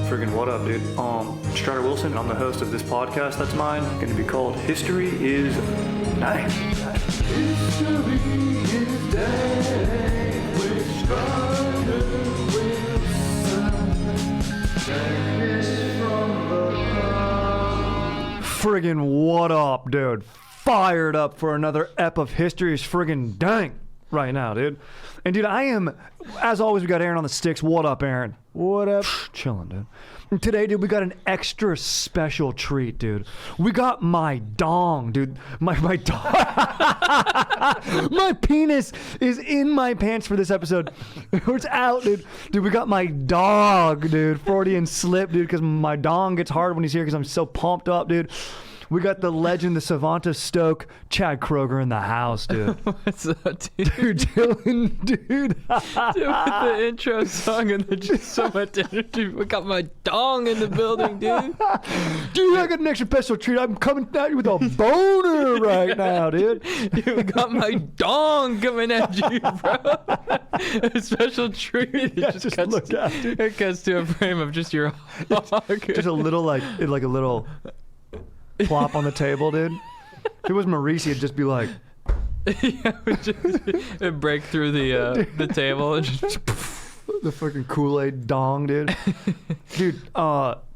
Friggin' what up, dude? It's Travis Wilson. I'm the host of this podcast that's mine. Going to be called History is Dank. History is Dank with Travis Wilson. Dankness from the heart. Friggin' what up, dude? Fired up for another ep of History is Friggin' Dank right now, dude. And dude, I am, as always, we got Aaron on the sticks. What up, Aaron? What up? Chilling, dude. And today, dude, we got an extra special treat, dude. We got my dong, dude. My dong. My penis is in my pants for this episode. It's out, dude. Dude, we got my dog, dude. Freudian slip, dude, because my dong gets hard when he's here because I'm so pumped up, dude. We got the legend, the savant of Stoke, Chad Kroeger in the house, dude. What's up, dude? Dude, Dylan, dude. Dude, with the intro song and there's just so much energy. We got my dong in the building, dude. Dude, I got an extra special treat. I'm coming at you with a boner right now, dude. Dude, we got my dong coming at you, bro. A special treat. Yeah, just look at it. It cuts to a frame of just your hog. Just a little, like a little plop on the table, dude. If it was Maurice, he'd just be like... Yeah, it'd break through the table and just... The fucking Kool-Aid dong, dude. Dude,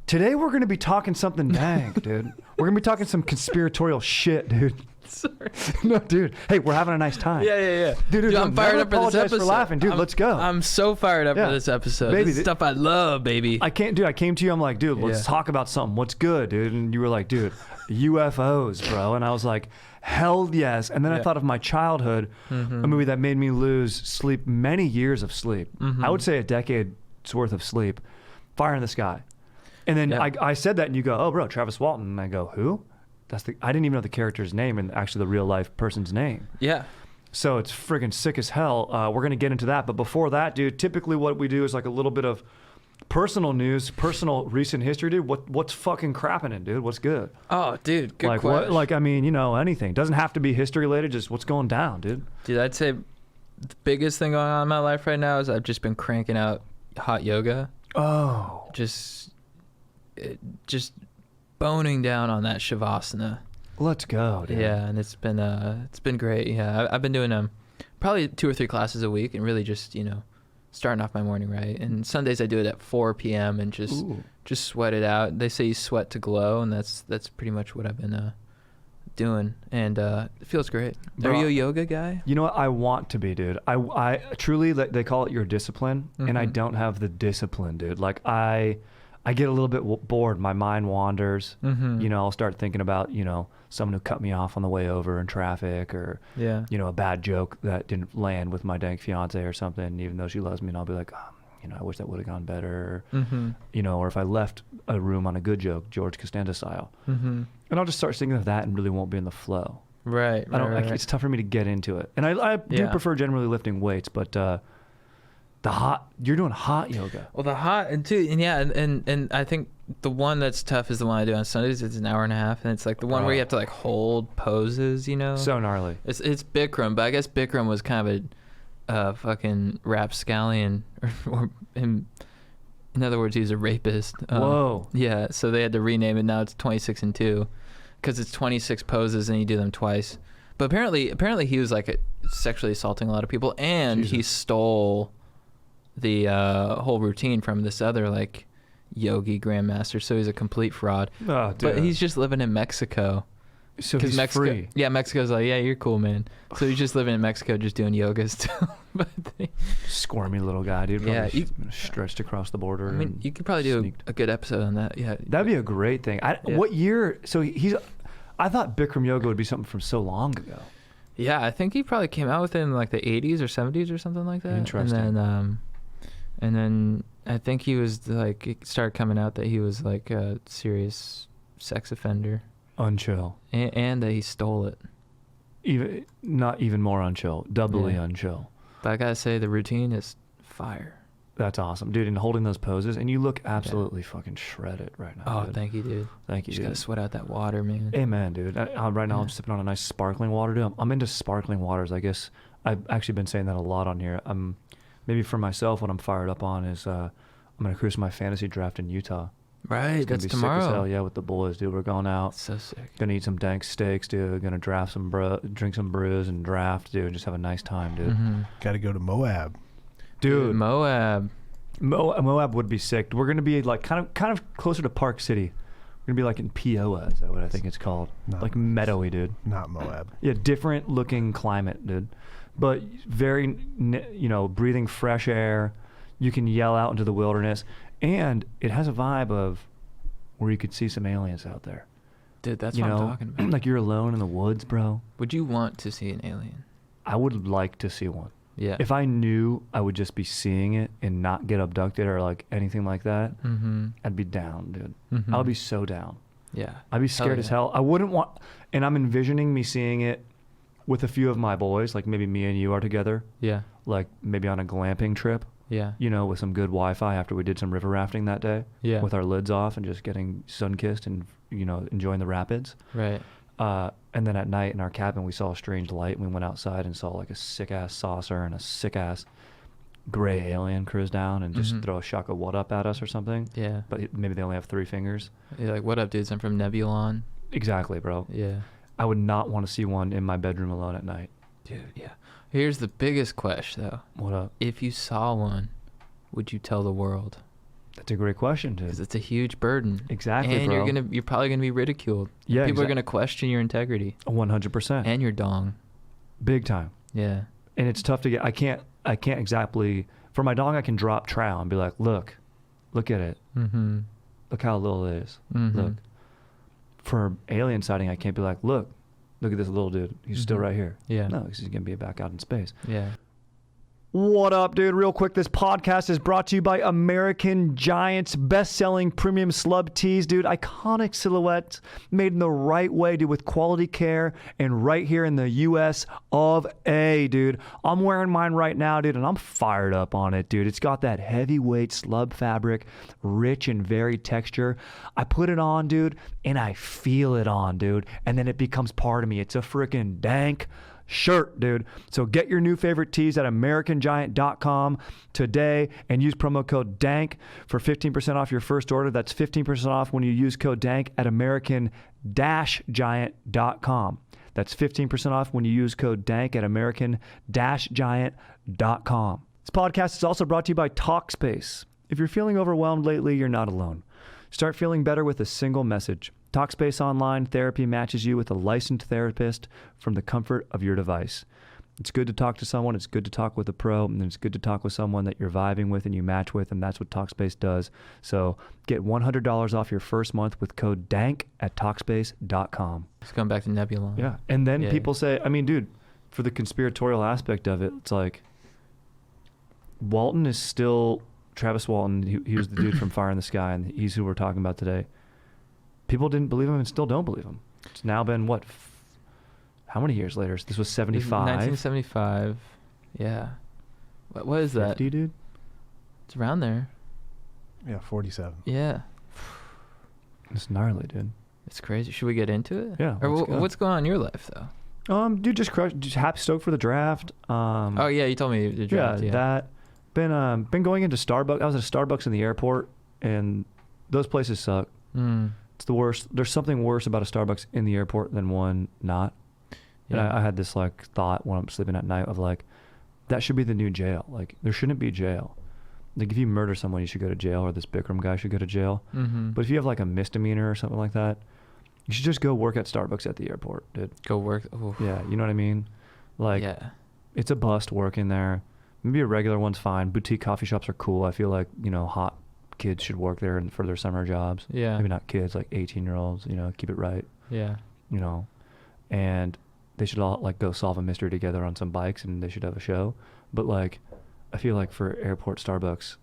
today we're going to be talking something dank, dude. We're going to be talking some conspiratorial shit, dude. Sorry. No, dude. Hey, we're having a nice time. Yeah. Dude, I'm fired up for this episode. For laughing, dude. Let's go. I'm so fired up for this episode. Baby, this stuff I love, baby. I came to you. I'm like, dude, let's talk about something. What's good, dude? And you were like, dude, UFOs, bro. And I was like, hell yes. And then I thought of my childhood, a movie that made me lose sleep, many years of sleep. I would say a decade's worth of sleep. Fire in the Sky. And then I said that, and you go, oh, bro, Travis Walton. And I go, who? I didn't even know the character's name and actually the real life person's name. Yeah. So it's friggin' sick as hell. We're going to get into that. But before that, dude, typically what we do is like a little bit of personal news, personal recent history, dude. What's fucking crapping, dude? What's good? Oh, dude, good like question. What? Like, I mean, you know, anything. Doesn't have to be history related, just what's going down, dude. Dude, I'd say the biggest thing going on in my life right now is I've just been cranking out hot yoga. Oh. Just boning down on that shavasana. Let's go, dude. Yeah, and it's been great. Yeah, I've been doing probably 2 or 3 classes a week and really just, you know, starting off my morning right. And Sundays I do it at 4 p.m. and just sweat it out. They say you sweat to glow, and that's pretty much what I've been doing, and it feels great. Bro, are you a yoga guy? You know what? I want to be, dude. I truly, they call it your discipline, and I don't have the discipline, dude. Like I get a little bit bored. My mind wanders. You know, I'll start thinking about, you know, someone who cut me off on the way over in traffic, or, you know, a bad joke that didn't land with my dank fiance or something, even though she loves me, and I'll be like, oh, you know, I wish that would have gone better. You know, or if I left a room on a good joke, George Costanza style. And I'll just start thinking of that and really won't be in the flow. Right. It's tough for me to get into it. And I do prefer generally lifting weights, but you're doing hot yoga. Well, the hot and I think the one that's tough is the one I do on Sundays. It's an hour and a half, and it's like the one where you have to like hold poses, you know. So gnarly. It's Bikram, but I guess Bikram was kind of a fucking rapscallion, or him. In other words, he's a rapist. Whoa. Yeah, so they had to rename it. Now it's 26 and 2, because it's 26 poses and you do them twice. But apparently he was like sexually assaulting a lot of people, and he stole the whole routine from this other like yogi grandmaster, so he's a complete fraud. Oh, dude. But he's just living in Mexico, so he's free. Yeah, Mexico's like, yeah, you're cool, man. So he's just living in Mexico, just doing yoga still. But squirmy little guy, dude. Yeah, stretched across the border. I mean, you could probably do a good episode on that. Yeah, that'd be a great thing. What year? So I thought Bikram yoga would be something from so long ago. Yeah, I think he probably came out with it in like the 80s or 70s or something like that. Interesting. And then I think he was like, it started coming out that he was like a serious sex offender. Unchill. And that he stole it. Not even more unchill. Doubly unchill. But I gotta say, the routine is fire. That's awesome, dude. And holding those poses, and you look absolutely fucking shredded right now. Oh, dude. Thank you, dude. Thank you. Just gotta sweat out that water, man. Amen, dude. Right now I'm sipping on a nice sparkling water, dude. I'm into sparkling waters. I guess I've actually been saying that a lot on here. Maybe for myself, what I'm fired up on is I'm I'm gonna cruise my fantasy draft in Utah. Right, that's Sick as tomorrow. hell, yeah, with the boys, dude. We're going out. So sick. Gonna eat some dank steaks, dude. Gonna draft some drink some brews and draft, dude. And just have a nice time, dude. Got to go to Moab. Dude, Moab. Moab would be sick. We're gonna be like kind of closer to Park City. We're gonna be like in Peoa, is that what I think it's called? Like meadowy, dude. Not Moab. Yeah, different looking climate, dude. But very, breathing fresh air. You can yell out into the wilderness, and it has a vibe of where you could see some aliens out there. Dude, that's what I'm talking about. Like you're alone in the woods, bro. Would you want to see an alien? I would like to see one. Yeah. If I knew I would just be seeing it and not get abducted or like anything like that, I'd be down, dude. I'll be so down. Yeah. I'd be scared as hell. I wouldn't want, and I'm envisioning me seeing it with a few of my boys, like maybe me and you are together. Yeah. Like maybe on a glamping trip. Yeah. With some good Wi-Fi after we did some river rafting that day. Yeah. With our lids off and just getting sun-kissed and, enjoying the rapids. Right. And then at night in our cabin, we saw a strange light, and we went outside and saw like a sick-ass saucer and a sick-ass gray alien cruise down and just throw a shock of what up at us or something. Yeah. But maybe they only have 3 fingers. Yeah, like, what up, dudes? I'm from Nebulon. Exactly, bro. Yeah. I would not want to see one in my bedroom alone at night. Dude, yeah. Here's the biggest question, though. What up? If you saw one, would you tell the world? That's a great question, dude. Because it's a huge burden. Exactly, and bro. you're probably gonna be ridiculed. Yeah, people are gonna question your integrity. 100%. And your dong. Big time. Yeah. And it's tough to get. I can't exactly. For my dong, I can drop trowel and be like, look at it. Look how little it is. Look. For alien sighting, I can't be like, look at this little dude. He's still right here. Yeah. No, because he's gonna be back out in space. Yeah. What up, dude? Real quick, this podcast is brought to you by American Giant's best-selling premium slub tees, dude. Iconic silhouettes made in the right way, dude, with quality care and right here in the U.S. of A, dude. I'm wearing mine right now, dude, and I'm fired up on it, dude. It's got that heavyweight slub fabric, rich and varied texture. I put it on, dude, and I feel it on, dude, and then it becomes part of me. It's a freaking dank shirt, dude. So get your new favorite tees at AmericanGiant.com today and use promo code DANK for 15% off your first order. That's 15% off when you use code DANK at American-Giant.com. That's 15% off when you use code DANK at American-Giant.com. This podcast is also brought to you by Talkspace. If you're feeling overwhelmed lately, you're not alone. Start feeling better with a single message. Talkspace Online Therapy matches you with a licensed therapist from the comfort of your device. It's good to talk to someone. It's good to talk with a pro. And it's good to talk with someone that you're vibing with and you match with. And that's what Talkspace does. So get $100 off your first month with code DANK at Talkspace.com. Let's come back to Nebulon. Yeah. And then people say, I mean, dude, for the conspiratorial aspect of it, it's like Walton is still Travis Walton. He was the dude from Fire in the Sky, and he's who we're talking about today. People didn't believe him and still don't believe him. It's now been, what, how many years later? This was 75. 1975. Yeah. What is that? 50, dude? It's around there. Yeah, 47. Yeah. It's gnarly, dude. It's crazy. Should we get into it? Yeah. Or what's going on in your life, though? Dude, just happy stoked for the draft. Oh yeah, you told me the draft. Yeah, that. Been going into Starbucks. I was at a Starbucks in the airport, and those places suck. It's the worst. There's something worse about a Starbucks in the airport than one not. And I had this like thought when I'm sleeping at night of like, that should be the new jail. Like there shouldn't be jail. Like if you murder someone, you should go to jail, or this Bikram guy should go to jail. But if you have like a misdemeanor or something like that, you should just go work at Starbucks at the airport, dude. Go work. Oof. Yeah, you know what I mean? Like, it's a bust working there. Maybe a regular one's fine. Boutique coffee shops are cool. I feel like, hot kids should work there for their summer jobs. Yeah. Maybe not kids, like 18-year-olds, keep it right. Yeah. And they should all like go solve a mystery together on some bikes, and they should have a show. But like, I feel like for airport Starbucks,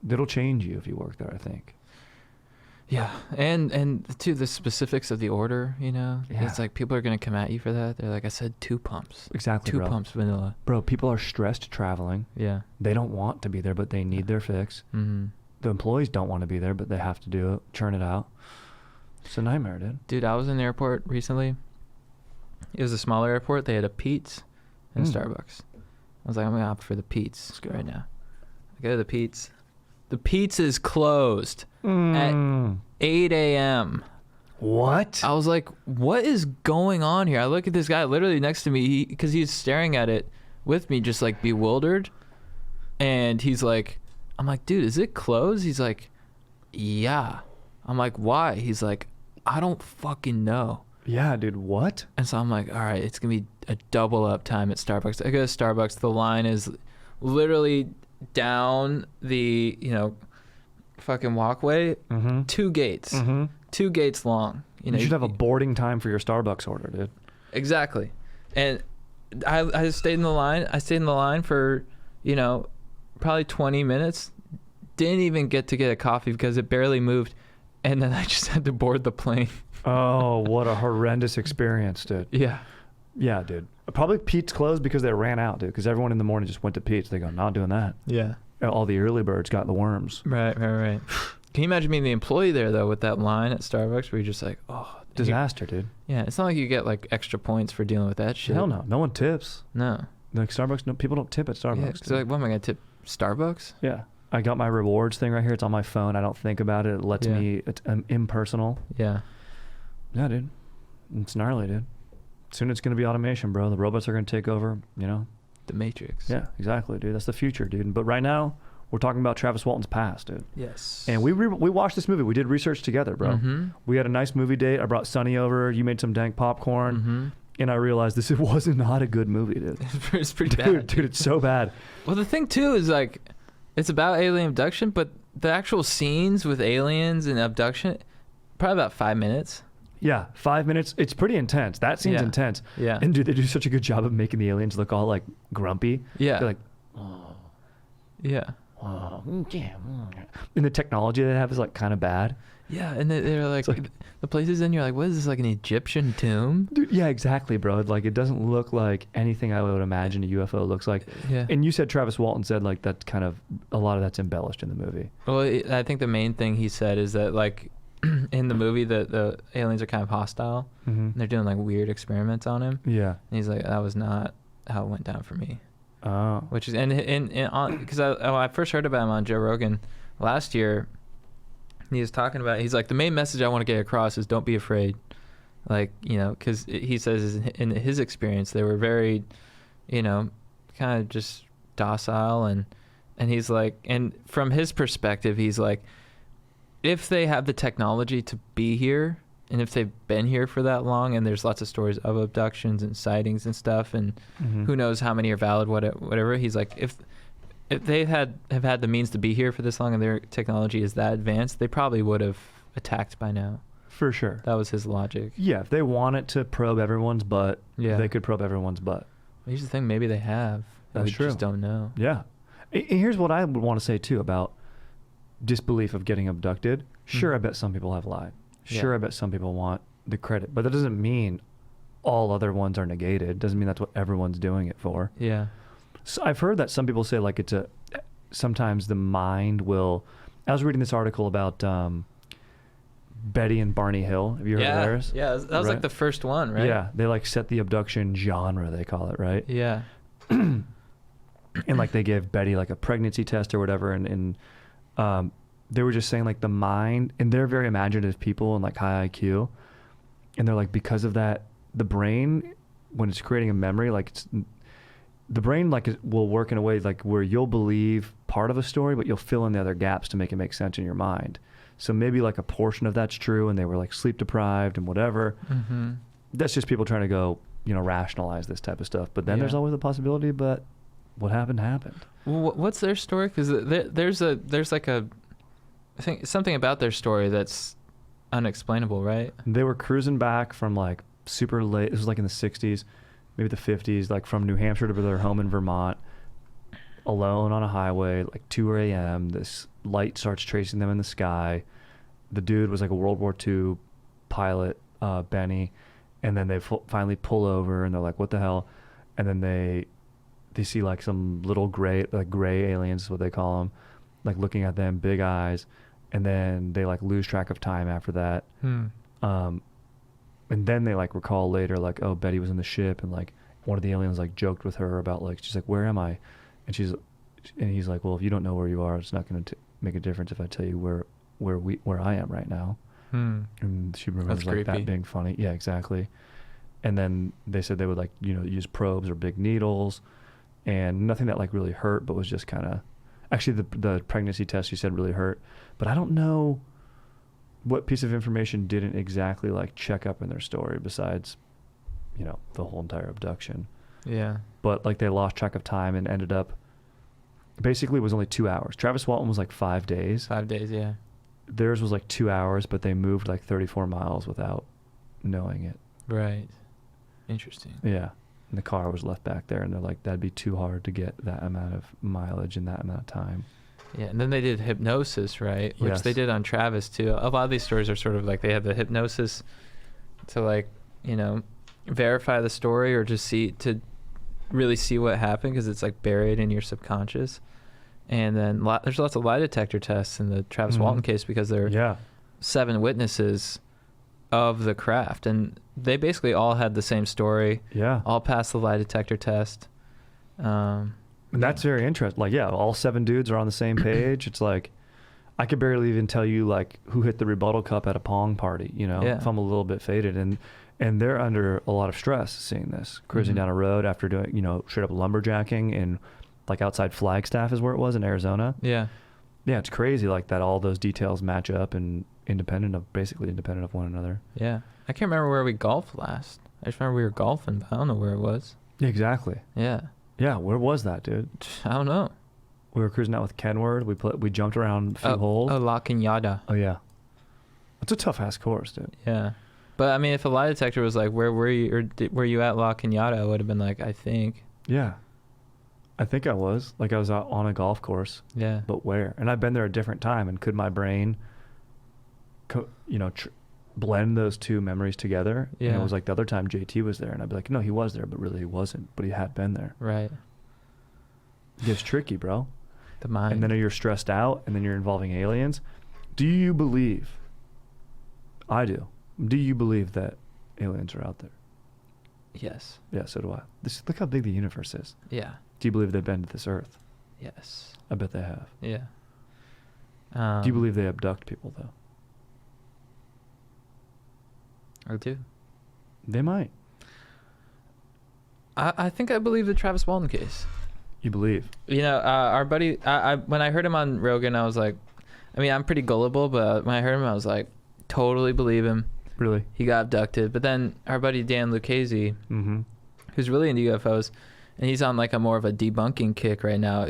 it'll change you if you work there, I think. Yeah, and to the specifics of the order, it's like people are gonna come at you for that. They're like, I said 2 pumps. Exactly, Two pumps vanilla. Bro, people are stressed traveling. Yeah. They don't want to be there, but they need their fix. The employees don't want to be there, but they have to do it, churn it out. It's a nightmare, dude. Dude, I was in the airport recently. It was a smaller airport. They had a Pete's and a Starbucks. I was like, I'm gonna opt for the Pete's right now. I go to the Pete's. The pizza's closed at 8 a.m. What? I was like, what is going on here? I look at this guy literally next to me because he's staring at it with me, just like bewildered. And he's like, I'm like, dude, is it closed? He's like, yeah. I'm like, why? He's like, I don't fucking know. Yeah, dude, what? And so I'm like, all right, it's going to be a double up time at Starbucks. I go to Starbucks. The line is literally down the, fucking walkway, 2 gates. 2 gates long. You should have a boarding time for your Starbucks order, dude. Exactly. And I stayed in the line. I stayed in the line for, probably 20 minutes. Didn't even get to get a coffee because it barely moved. And then I just had to board the plane. Oh, what a horrendous experience, dude. Yeah. Yeah, dude. Probably Pete's closed because they ran out, dude. Because everyone in the morning just went to Pete's. They go, not doing that. Yeah. All the early birds got the worms. Right. Can you imagine being the employee there, though, with that line at Starbucks where you're just like, oh. Disaster, dude. Yeah, it's not like you get, like, extra points for dealing with that shit. Hell no. No one tips. No. Like Starbucks, no, people don't tip at Starbucks. Yeah, so like, what am I going to tip? Starbucks? Yeah. I got my rewards thing right here. It's on my phone. I don't think about it. It lets me, it's impersonal. Yeah. Yeah, dude. It's gnarly, dude. Soon it's going to be automation, bro. The robots are going to take over, The Matrix. Yeah, exactly, dude. That's the future, dude. But right now, we're talking about Travis Walton's past, dude. Yes. And we watched this movie. We did research together, bro. Mm-hmm. We had a nice movie date. I brought Sonny over. You made some dank popcorn. Mm-hmm. And I realized this was not a good movie, dude. It's pretty bad. Dude, it's so bad. Well, the thing, too, is, like, it's about alien abduction, but the actual scenes with aliens and abduction, probably about 5 minutes. Yeah, 5 minutes. It's pretty intense. That scene's intense. Yeah. And, dude, they do such a good job of making the aliens look all, like, grumpy. Yeah. They're like, oh. Yeah. Oh, yeah. And the technology they have is, like, kind of bad. Yeah, and they're like the places in, you're like, what is this, like an Egyptian tomb? Dude, yeah, exactly, bro. Like, it doesn't look like anything I would imagine a UFO looks like. Yeah. And you said Travis Walton said, like, that's kind of, a lot of that's embellished in the movie. Well, I think the main thing he said is that, like, in the movie, the aliens are kind of hostile. Mm-hmm. And they're doing, like, weird experiments on him. Yeah. And he's like, that was not how it went down for me. Oh. Which is, because I first heard about him on Joe Rogan last year. He was talking about, he's like, the main message I want to get across is don't be afraid. Like, because he says in his experience, they were very, kind of just docile. And he's like, and from his perspective, he's like, if they have the technology to be here, and if they've been here for that long, and there's lots of stories of abductions and sightings and stuff, and who knows how many are valid, whatever. He's like, if they have had the means to be here for this long and their technology is that advanced, they probably would have attacked by now. For sure. That was his logic. Yeah, if they wanted to probe everyone's butt, they could probe everyone's butt. Here's the thing, maybe they have. That's true. We just don't know. Yeah. And here's what I would want to say, too, about disbelief of getting abducted. Sure, I bet some people have lied. Sure, I bet some people want the credit. But that doesn't mean all other ones are negated. Doesn't mean that's what everyone's doing it for. Yeah. So I've heard that some people say, like, sometimes the mind will. I was reading this article about Betty and Barney Hill. Have you heard of theirs? Yeah, that was like the first one, right? Yeah, they like set the abduction genre, they call it, right? Yeah. And like they gave Betty like a pregnancy test or whatever, and they were just saying like the mind, and they're very imaginative people and like high IQ, and they're like, because of that, the brain, when it's creating a memory, like the brain like will work in a way like where you'll believe part of a story, but you'll fill in the other gaps to make it make sense in your mind. So maybe like a portion of that's true, and they were like sleep deprived and whatever. Mm-hmm. That's just people trying to go, rationalize this type of stuff. But then there's always the possibility, but what happened happened. Well, what's their story? Because there's like a, I think something about their story that's unexplainable, right? They were cruising back from like super late. This was like in the 60s, maybe the 50s, like from New Hampshire to their home in Vermont, alone on a highway, like 2 a.m. This light starts tracing them in the sky. The dude was like a World War II pilot, Benny, and then they finally pull over, and they're like, what the hell? And then they see like some little gray aliens is what they call them, like looking at them, big eyes, and then they like lose track of time after that. And then they like recall later, like, oh, Betty was in the ship, and like one of the aliens like joked with her about like, she's like, where am I? And he's like, well, if you don't know where you are, it's not going to make a difference if I tell you where I am right now. And she remembers That's like creepy. that being funny. Yeah, exactly. And then they said they would like, use probes or big needles, and nothing that like really hurt, but was just kind of, actually the pregnancy test she said really hurt, but I don't know what piece of information didn't exactly like check up in their story besides, the whole entire abduction. Yeah. But like they lost track of time and ended up, basically it was only 2 hours. Travis Walton was like 5 days. 5 days, yeah. Theirs was like 2 hours, but they moved like 34 miles without knowing it. Right. Interesting. Yeah. And the car was left back there, and they're like, that'd be too hard to get that amount of mileage in that amount of time. Yeah, and then they did hypnosis, right? Which Yes. they did on Travis too. A lot of these stories are sort of like they have the hypnosis to like, verify the story or just to really see what happened, because it's like buried in your subconscious. And then there's lots of lie detector tests in the Travis Walton case, because there are 7 witnesses of the craft, and they basically all had the same story. Yeah. All passed the lie detector test. And that's very interesting. Like, all 7 dudes are on the same page. It's like, I could barely even tell you like who hit the rebuttal cup at a pong party, if I'm a little bit faded. And they're under a lot of stress seeing this, cruising down a road after doing, straight up lumberjacking and like outside Flagstaff is where it was in Arizona. Yeah. Yeah, it's crazy like that. All those details match up and basically independent of one another. Yeah. I can't remember where we golfed last. I just remember we were golfing, but I don't know where it was. Exactly. Yeah. Yeah, where was that, dude? I don't know. We were cruising out with Kenward. We jumped around a few holes. Oh, La Cañada. Oh, yeah. It's a tough-ass course, dude. Yeah. But, I mean, if a lie detector was like, where were you, or were you at La Cañada, I would have been like, I think. Yeah. I think I was. Like, I was out on a golf course. Yeah. But where? And I've been there a different time, and could my brain, blend those two memories together? Yeah. And it was like the other time JT was there, and I'd be like, no, he was there, but really he wasn't. But he had been there. Right. It gets tricky, bro. The mind. And then you're stressed out, and then you're involving aliens. Do you believe? I do. Do you believe that aliens are out there? Yes. Yeah, so do I. Look how big the universe is. Yeah. Do you believe they've been to this earth? Yes. I bet they have. Yeah. Do you believe they abduct people, though? I do. They might. I think I believe the Travis Walton case. You believe? Our buddy, when I heard him on Rogan, I was like, I mean, I'm pretty gullible, but when I heard him, I was like, totally believe him. Really? He got abducted. But then our buddy Dan Lucchese, who's really into UFOs, and he's on like a more of a debunking kick right now.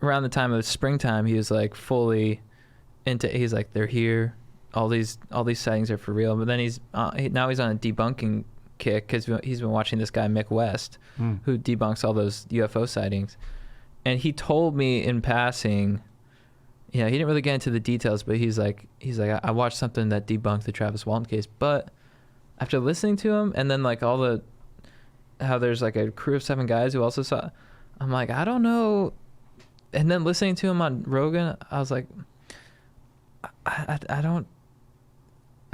Around the time of springtime, he was like fully into. He's like, they're here. All these sightings are for real. But then now he's on a debunking kick because he's been watching this guy Mick West, who debunks all those UFO sightings, and he told me in passing. He didn't really get into the details, but he's like, I watched something that debunked the Travis Walton case, but after listening to him, and then like how there's like a crew of 7 guys who also saw, I'm like, I don't know. And then listening to him on Rogan, I was like, I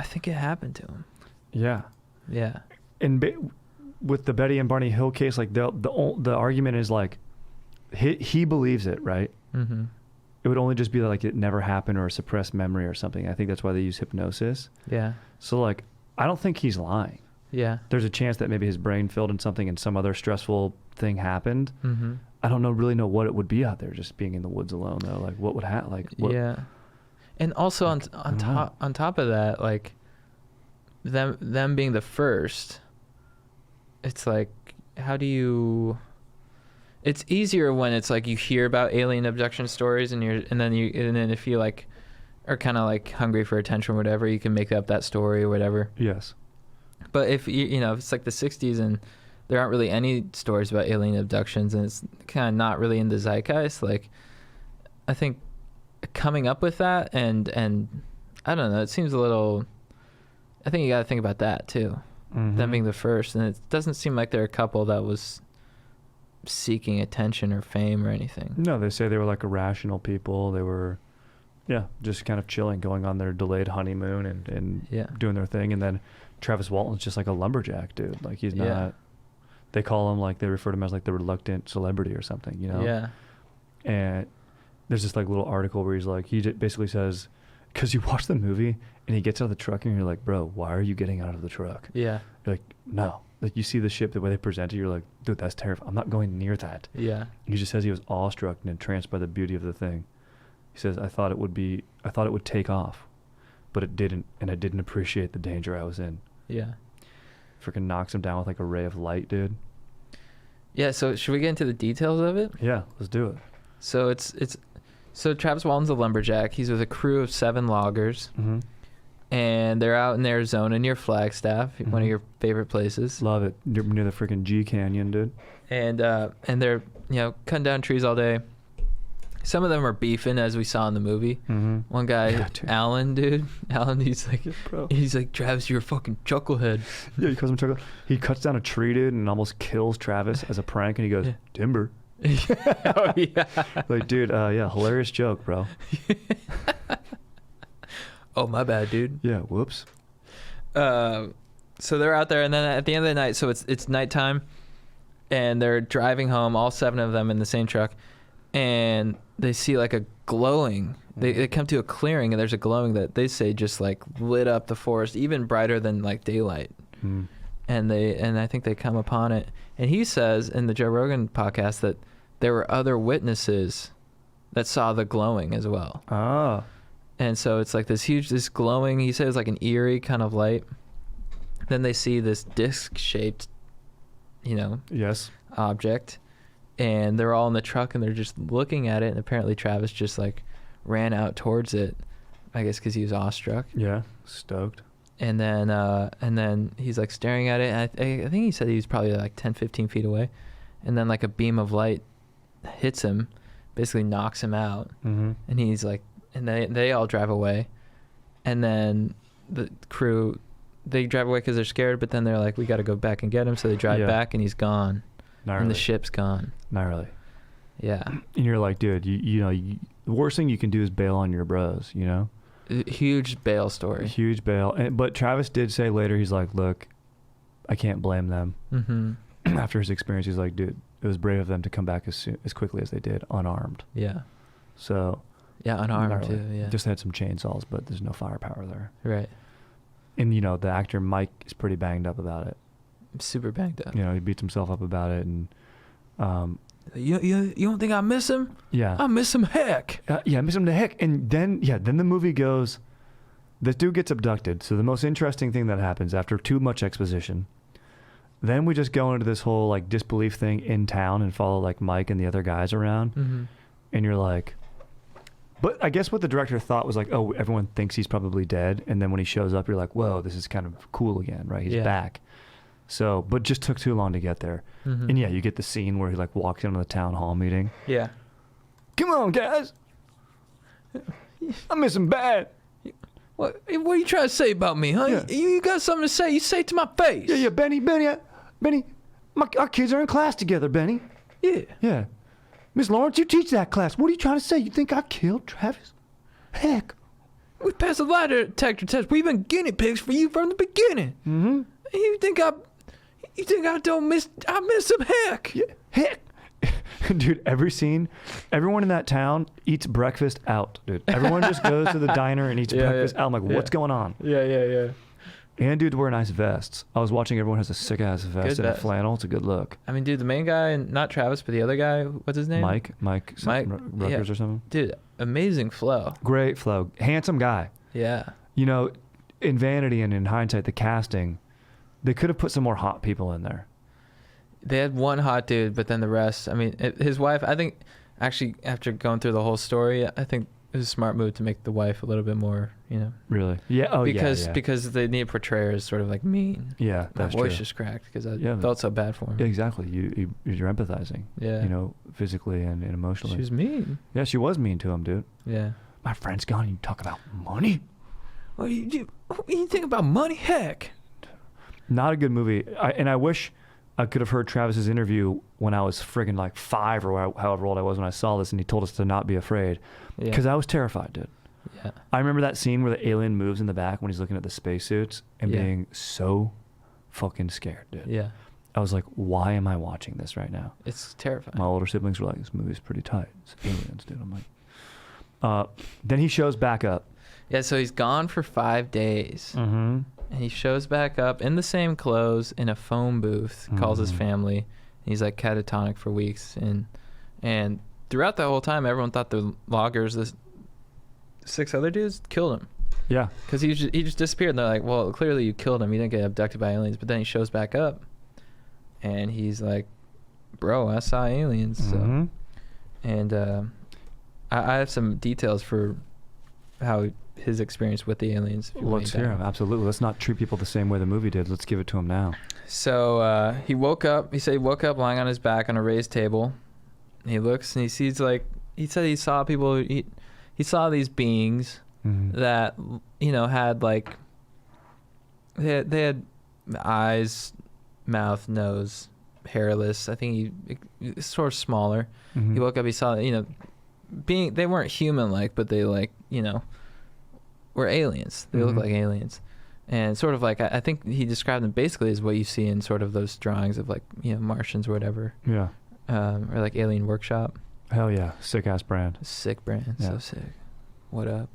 think it happened to him. Yeah. Yeah. And with the Betty and Barney Hill case, like the argument is like, he believes it, right? Mm-hmm. It would only just be like it never happened or a suppressed memory or something. I think that's why they use hypnosis. Yeah. So like, I don't think he's lying. Yeah. There's a chance that maybe his brain filled in something and some other stressful thing happened. Mm-hmm. I don't really know what it would be out there just being in the woods alone though. Like what would happen? Like what? Yeah. And also on top of that, like them being the first, it's like, how do you? It's easier when it's like you hear about alien abduction stories and then if you like are kind of like hungry for attention or whatever, you can make up that story or whatever. Yes. But if if it's like the 60s and there aren't really any stories about alien abductions and it's kind of not really in the zeitgeist, like I think coming up with that and I don't know, it seems a little. I think you got to think about that too. Mm-hmm. Them being the first, and it doesn't seem like they're a couple that was seeking attention or fame or anything. No, they say they were like irrational people. They were, just kind of chilling, going on their delayed honeymoon and doing their thing. And then Travis Walton's just like a lumberjack dude. Like he's not. Yeah. They call him they refer to him as like the reluctant celebrity or something, Yeah. And there's this like little article where he's like, basically says, because you watch the movie and he gets out of the truck and you're like, bro, why are you getting out of the truck? Yeah. You're like, no. Like you see the ship, the way they present it, you're like, dude, that's terrifying. I'm not going near that. Yeah. He just says he was awestruck and entranced by the beauty of the thing. He says, I thought it would take off, but it didn't, and I didn't appreciate the danger I was in. Yeah. Freaking knocks him down with like a ray of light, dude. Yeah, so should we get into the details of it? Yeah, let's do it. So so Travis Walton's a lumberjack. He's with a crew of 7 loggers. Mm-hmm. And they're out in Arizona near Flagstaff, Mm-hmm. one of your favorite places. Love it. You're near the freaking G Canyon, dude. And they're, cutting down trees all day. Some of them are beefing, as we saw in the movie. Mm-hmm. One guy, Yeah, dude. Alan, he's like, bro. he's like, Travis, you're a fucking chucklehead. Yeah, he calls him Chuckle. He cuts down a tree, dude, and almost kills Travis as a prank, and he goes, Yeah. timber. Oh, yeah. Like, dude, yeah, hilarious joke, bro. Oh, my bad, dude. Yeah, whoops. So they're out there, and then at the end of the night, so it's nighttime, and they're driving home, all 7 of them in the same truck, and they see like a glowing. They come to a clearing, and there's a glowing that they say just like lit up the forest, even brighter than like daylight. Mm. And I think they come upon it, and he says in the Joe Rogan podcast that there were other witnesses that saw the glowing as well. Ah. And so it's like this glowing, he says like an eerie kind of light. Then they see this disc-shaped, Yes. object, and they're all in the truck and they're just looking at it, and apparently Travis just like ran out towards it, I guess because he was awestruck. Yeah, stoked. And then he's like staring at it, and I think he said he was probably like 10, 15 feet away, and then like a beam of light hits him, basically knocks him out, Mm-hmm. and he's like, and they all drive away, and then the crew, they drive away because they're scared, but then they're like, we got to go back and get him, so they drive Yeah. back, and he's gone. Not And really. the ship's gone. Not really. Yeah. And you're like, dude, the worst thing you can do is bail on your bros, Huge bail story. Huge bail. But Travis did say later, he's like, look, I can't blame them. Mm-hmm. After his experience, he's like, dude, it was brave of them to come back as quickly as they did, unarmed. Yeah. So. Yeah, unarmed not really. too. Yeah. Just had some chainsaws, but there's no firepower there. Right. And, the actor Mike is pretty banged up about it. Super banged up. He beats himself up about it. And, You don't think I miss him? yeah. I miss him heck. Yeah, I miss him to heck. And then the movie goes, this dude gets abducted. So the most interesting thing that happens after too much exposition, then we just go into this whole like disbelief thing in town and follow like Mike and the other guys around. Mm-hmm. And you're like, but I guess what the director thought was like, oh, everyone thinks he's probably dead. And then when he shows up, you're like, whoa, this is kind of cool again, right? He's back. So, but just took too long to get there. Mm-hmm. And yeah, you get the scene where he like walks into the town hall meeting. Yeah. Come on, guys. I miss him bad. What are you trying to say about me, huh? Yeah. You got something to say? You say it to my face. Yeah, Benny, our kids are in class together, Benny. Yeah. Yeah. Miss Lawrence, you teach that class. What are you trying to say? You think I killed Travis? Heck. We passed the lie detector test. We've been guinea pigs for you from the beginning. Mm-hmm. You think I don't miss? I miss him heck. Yeah, heck. Dude, every scene, everyone in that town eats breakfast out, dude. Everyone just goes to the diner and eats breakfast out. I'm like, what's going on? Yeah. And dudes wear nice vests. I was watching everyone has a sick-ass vest and a flannel. It's a good look. I mean, dude, the main guy, and not Travis, but the other guy, what's his name? Mike Ruckers or something. Dude, amazing flow. Great flow. Handsome guy. Yeah. In Vanity and in hindsight, the casting, they could have put some more hot people in there. They had one hot dude, but then the rest, I mean, his wife, I think, actually, after going through the whole story, I think it was a smart move to make the wife a little bit more, Really? Yeah. Oh, because, yeah. Because they need to portray her as sort of like mean. Yeah, that's My voice true. just cracked because I felt so bad for him. Yeah, exactly. You're empathizing. Yeah. Physically and emotionally. She was mean. Yeah, she was mean to him, dude. Yeah. My friend's gone. You talk about money. What do you think about money? Heck. Not a good movie. I wish I could have heard Travis's interview when I was friggin' like 5 or however old I was when I saw this, and he told us to not be afraid. Because I was terrified, dude. Yeah. I remember that scene where the alien moves in the back when he's looking at the spacesuits and being so fucking scared, dude. Yeah. I was like, why am I watching this right now? It's terrifying. My older siblings were like, this movie's pretty tight. It's aliens, dude. I'm like, Then he shows back up. Yeah, so he's gone for 5 days. Mm-hmm. And he shows back up in the same clothes in a phone booth, calls his family. And he's like catatonic for weeks. And throughout the whole time, everyone thought the loggers, the 6 other dudes, killed him. Yeah. Because he just disappeared. And they're like, well, clearly you killed him. He didn't get abducted by aliens. But then he shows back up. And he's like, bro, I saw aliens. So. And I have some details for how his experience with the aliens. Let's hear him. Absolutely. Let's not treat people the same way the movie did. Let's give it to him now. So he woke up. He said he woke up lying on his back on a raised table. He looks and he sees, like, he said he saw people. He saw these beings that, you know, had like they had eyes, mouth, nose, hairless. I think he sort of smaller. He woke up. He saw, you know, they weren't human-like, but they, like, you know, were aliens. They look like aliens. And sort of like, I think he described them basically as what you see in sort of those drawings of, like, you know, Martians or whatever. Yeah. Or like Alien Workshop. Hell yeah. Sick ass brand. Sick brand. Yeah. So sick. What up?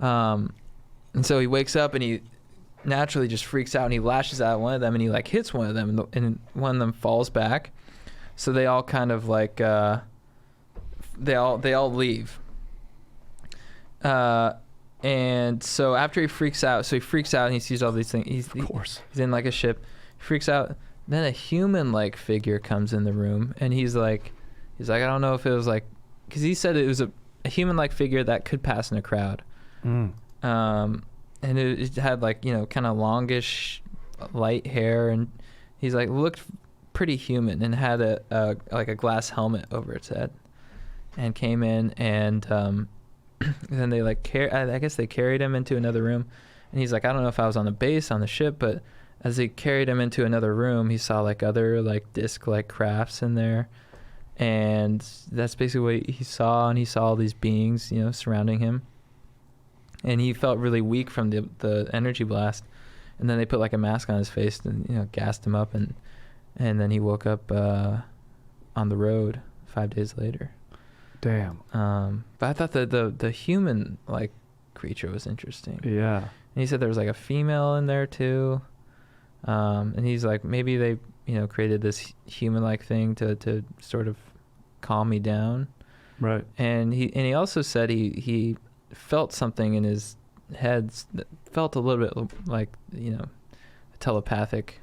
And so he wakes up and he naturally just freaks out and he lashes out at one of them and he, like, hits one of them and one of them falls back. So they all kind of like, they all leave. And so after he freaks out and he sees all these things. Of course. He's in like a ship. He freaks out. Then a human-like figure comes in the room, and he's like, I don't know if it was like, because he said it was a human-like figure that could pass in a crowd. And it had, like, you know, kind of longish, light hair, and he's like looked pretty human and had a like a glass helmet over its head, and came in and then they like I guess they carried him into another room, and he's like, I don't know if I was on the base on the ship, but as they carried him into another room, he saw like other like disc-like crafts in there, and that's basically what he saw. And he saw all these beings, you know, surrounding him, and he felt really weak from the energy blast. And then they put like a mask on his face and, you know, gassed him up, and then he woke up on the road 5 days later. Damn. But I thought the human like creature was interesting. Yeah. And he said there was like a female in there too. And he's like, maybe they, you know, created this human like thing to sort of calm me down. Right. And he also said he felt something in his head that felt a little bit like, you know, telepathic,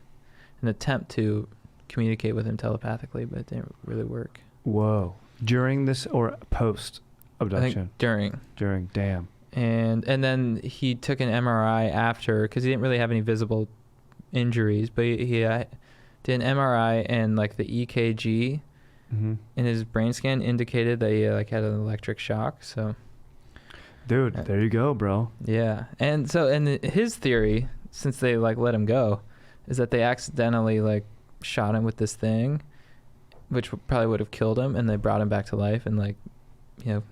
an attempt to communicate with him telepathically, but it didn't really work. Whoa. During this or post abduction? I think during. Damn. And then he took an MRI after, because he didn't really have any visible injuries, but he did an MRI, and like the EKG in his brain scan indicated that he like had an electric shock. So, dude, there you go, bro. Yeah. And so, and his theory, since they like let him go, is that they accidentally like shot him with this thing, which probably would have killed him, and they brought him back to life and, like, you know,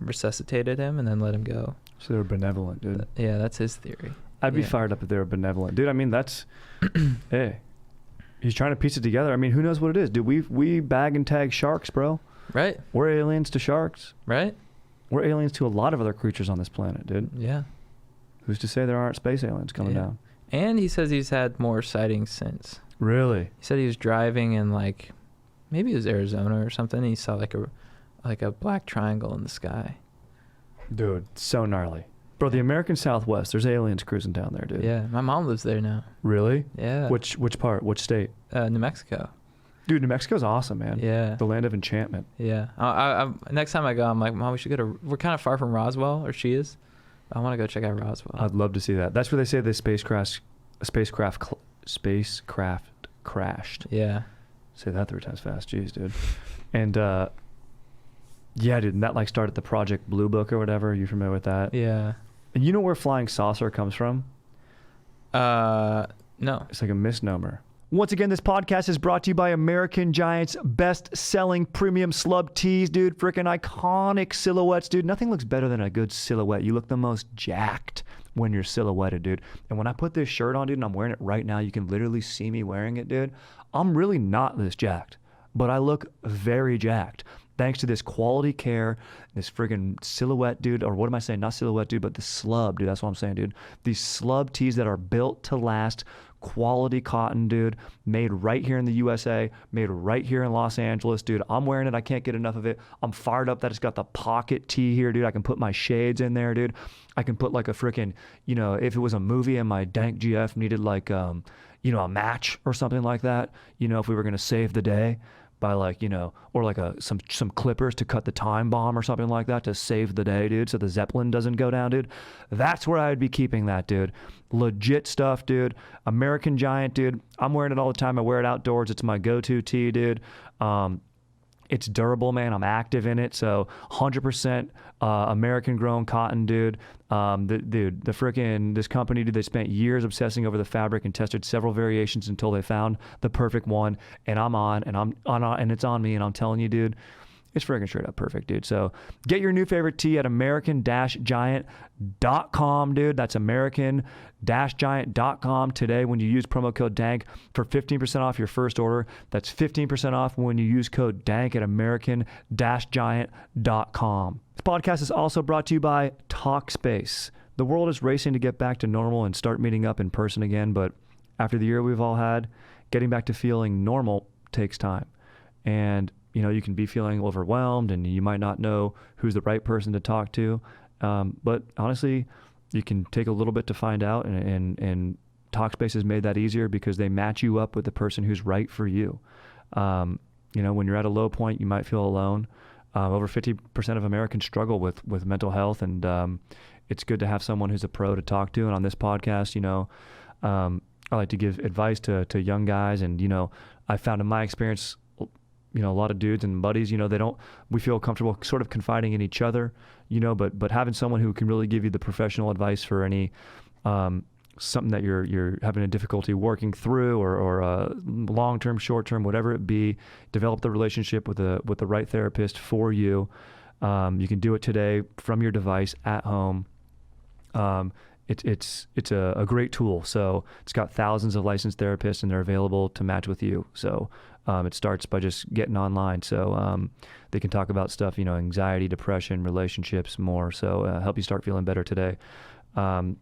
resuscitated him and then let him go. So they were benevolent, dude. Yeah, that's his theory. I'd be fired up if they were benevolent. Dude, I mean, that's... hey. He's trying to piece it together. I mean, who knows what it is? Dude, we bag and tag sharks, bro. Right. We're aliens to sharks. Right. We're aliens to a lot of other creatures on this planet, dude. Yeah. Who's to say there aren't space aliens coming down? And he says he's had more sightings since. Really? He said he was driving in, like... maybe it was Arizona or something. He saw like a black triangle in the sky. Dude, so gnarly. Bro, the American Southwest, there's aliens cruising down there, dude. Yeah, my mom lives there now. Really? Yeah. Which part? Which state? New Mexico. Dude, New Mexico's awesome, man. Yeah. The land of enchantment. Yeah. I next time I go, I'm like, Mom, we should go to... we're kind of far from Roswell, or she is. I want to go check out Roswell. I'd love to see that. That's where they say the spacecraft crashed. Yeah. Say that 3 times fast. Jeez, dude. And, yeah, dude, and that, like, started the Project Blue Book or whatever. You familiar with that? Yeah. And you know where flying saucer comes from? No. It's like a misnomer. Once again, this podcast is brought to you by American Giant's best-selling premium slub tees, dude. Freaking iconic silhouettes, dude. Nothing looks better than a good silhouette. You look the most jacked when you're silhouetted, dude. And when I put this shirt on, dude, and I'm wearing it right now, you can literally see me wearing it, dude. I'm really not this jacked, but I look very jacked. thanks to this quality care, this friggin' silhouette, dude, or what am I saying? Not silhouette, dude, but the slub, dude. That's what I'm saying, dude. These slub tees that are built to last, quality cotton, dude, made right here in the USA, made right here in Los Angeles, dude. I'm wearing it. I can't get enough of it. I'm fired up that it's got the pocket tee here, dude. I can put my shades in there, dude. I can put like a freaking, you know, if it was a movie and my Dank GF needed like, you know, a match or something like that, you know, if we were going to save the day by like, you know, or like some clippers to cut the time bomb or something like that to save the day, dude, so the Zeppelin doesn't go down, dude. That's where I'd be keeping that, dude. Legit stuff, dude. American Giant, dude. I'm wearing it all the time. I wear it outdoors. It's my go-to tee, dude. It's durable, man. I'm active in it. So 100% American grown cotton, dude. This company, dude, they spent years obsessing over the fabric and tested several variations until they found the perfect one. And I'm on, and it's on me. And I'm telling you, dude, it's freaking straight up perfect, dude. So get your new favorite tee at american-giant.com, dude. That's american-giant.com today when you use promo code DANK for 15% off your first order. That's 15% off when you use code DANK at american-giant.com. This podcast is also brought to you by Talkspace. The world is racing to get back to normal and start meeting up in person again, but after the year we've all had, getting back to feeling normal takes time. And you know, you can be feeling overwhelmed and you might not know who's the right person to talk to. But honestly, you can take a little bit to find out, and Talkspace has made that easier because they match you up with the person who's right for you. You know, when you're at a low point, you might feel alone. Over 50% of Americans struggle with mental health, and it's good to have someone who's a pro to talk to. And on this podcast, you know, I like to give advice to young guys, and, you know, I found in my experience, you know, a lot of dudes and buddies, you know, we feel comfortable sort of confiding in each other, you know, but having someone who can really give you the professional advice for any, something that you're having a difficulty working through, or long-term, short-term, whatever it be, develop the relationship with the right therapist for you. You can do it today from your device at home. It's a great tool. So it's got thousands of licensed therapists, and they're available to match with you. So it starts by just getting online. So they can talk about stuff, you know, anxiety, depression, relationships, more. So help you start feeling better today. And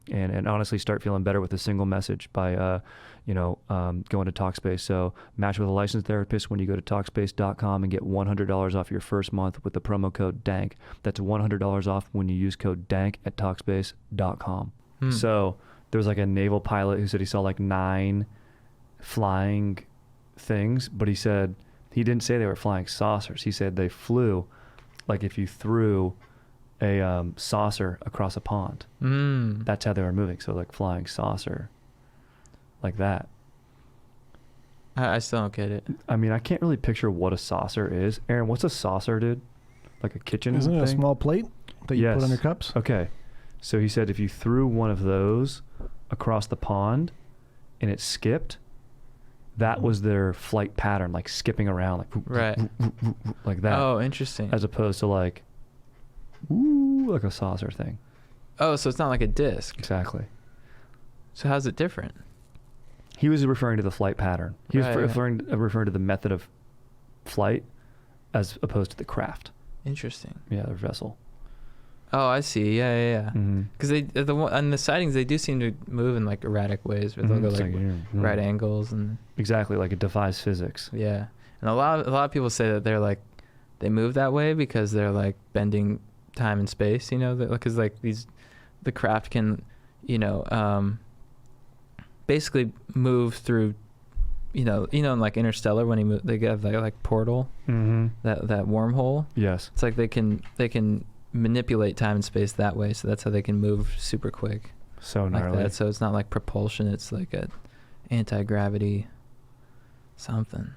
honestly start feeling better with a single message by, going to Talkspace. So match with a licensed therapist when you go to Talkspace.com and get $100 off your first month with the promo code DANK. That's $100 off when you use code DANK at Talkspace.com. So there was like a naval pilot who said he saw like 9 flying things, but he said he didn't say they were flying saucers. He said they flew like if you threw a saucer across a pond. That's how they were moving. So like flying saucer, like that. I still don't get it. I mean, I can't really picture what a saucer is. Aaron, what's a saucer, dude? Like a kitchen Isn't thing? it a small plate that you put on your cups? Okay. So he said if you threw one of those across the pond and it skipped, that was their flight pattern, like skipping around, like right, like that. Oh, interesting. As opposed to like, like a saucer thing. Oh, so it's not like a disc. Exactly. So how's it different? He was referring to the flight pattern. He was referring to the method of flight as opposed to the craft. Interesting. Yeah, the vessel. Oh, I see. Yeah. Because on the sightings, they do seem to move in like erratic ways, where they'll go like right angles and exactly, like it defies physics. Yeah, and a lot of people say that they move that way because they're like bending time and space. You know, because like the craft can, you know, basically move through. You know, in like Interstellar when they have that like portal, that wormhole. Yes, it's like they can manipulate time and space that way, so that's how they can move super quick. So gnarly. Like that. So it's not like propulsion, it's like a anti-gravity something.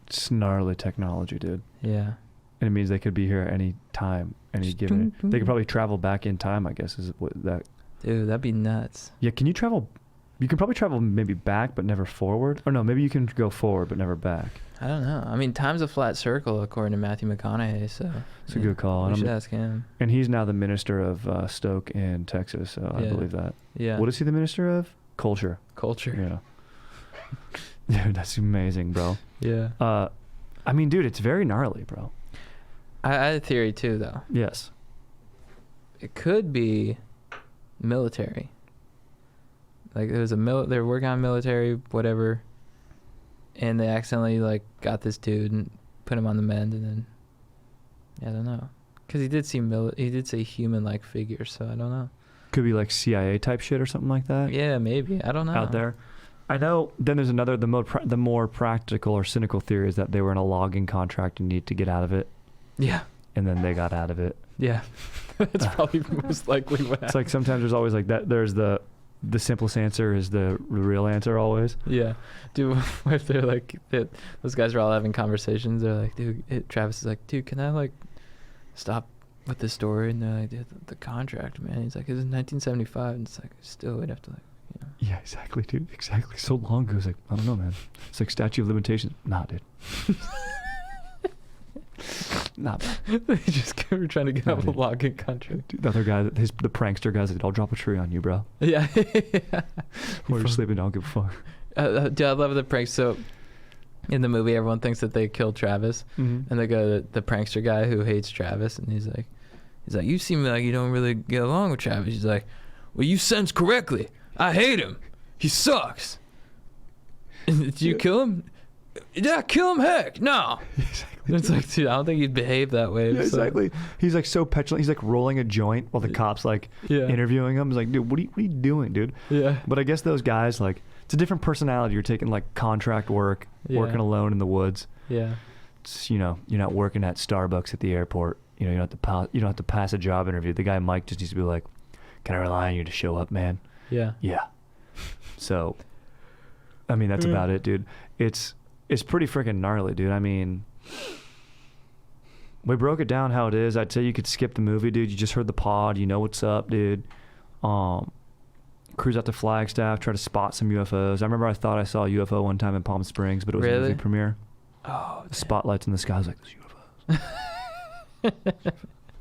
It's gnarly technology, dude. Yeah. And it means they could be here at any time, any given. They could probably travel back in time, I guess, is what that. Dude, that'd be nuts. Yeah, can you travel? You can probably travel maybe back, but never forward. Or no, maybe you can go forward, but never back. I don't know. I mean, time's a flat circle, according to Matthew McConaughey, so... It's a good call. We should ask him. And he's now the minister of Stoke in Texas, so I believe that. Yeah. What is he the minister of? Culture. Yeah. Dude, that's amazing, bro. Yeah. I mean, dude, it's very gnarly, bro. I had a theory too, though. Yes. It could be military. Like there was they were working on military, whatever, and they accidentally like got this dude and put him on the mend, and then I don't know, because he did say human-like figure, so I don't know. Could be like CIA type shit or something like that. Yeah, maybe. I don't know. Out there. I know. Then there's another, the more practical or cynical theory is that they were in a logging contract and need to get out of it. Yeah. And then they got out of it. Yeah. That's probably most likely what happened. It's like sometimes there's always like that. There's the simplest answer is the real answer always. Yeah. Dude, what if they're like, those guys are all having conversations. They're like, dude, Travis is like, dude, can I like stop with this story? And they're like, dude, the contract, man. He's like, it's 1975. And it's like, still, we'd have to like, you know. Yeah, exactly, dude. Exactly. So long ago. It's like, I don't know, man. It's like statute of limitations. Nah, dude. Nah, They just were trying to get out of the logging contract. Dude, the other guy, the prankster guy's like, I'll drop a tree on you, bro. Yeah. We're sleeping, I don't give a fuck. Dude, I love the pranks. So in the movie, everyone thinks that they killed Travis. Mm-hmm. And they go to the prankster guy who hates Travis. And he's like, you seem like you don't really get along with Travis. He's like, well, you sense correctly. I hate him. He sucks. Did you kill him? Yeah, kill him. Heck, no. Exactly. It's like, dude, I don't think he'd behave that way. Yeah, exactly. He's like so petulant. He's like rolling a joint while the cops like interviewing him. He's like, dude, what are you doing, dude? Yeah. But I guess those guys, like, it's a different personality. You're taking like contract work, working alone in the woods. Yeah. It's, you're not working at Starbucks at the airport. You don't have to pass a job interview. The guy Mike just needs to be like, can I rely on you to show up, man? Yeah. Yeah. So, I mean, that's about it, dude. It's pretty freaking gnarly, dude. I mean, we broke it down how it is. I'd say you could skip the movie, dude. You just heard the pod. You know what's up, dude. Cruise out to Flagstaff, try to spot some UFOs. I remember I thought I saw a UFO one time in Palm Springs, but it was a movie premiere. Oh, the spotlights in the sky. I was like, there's UFOs.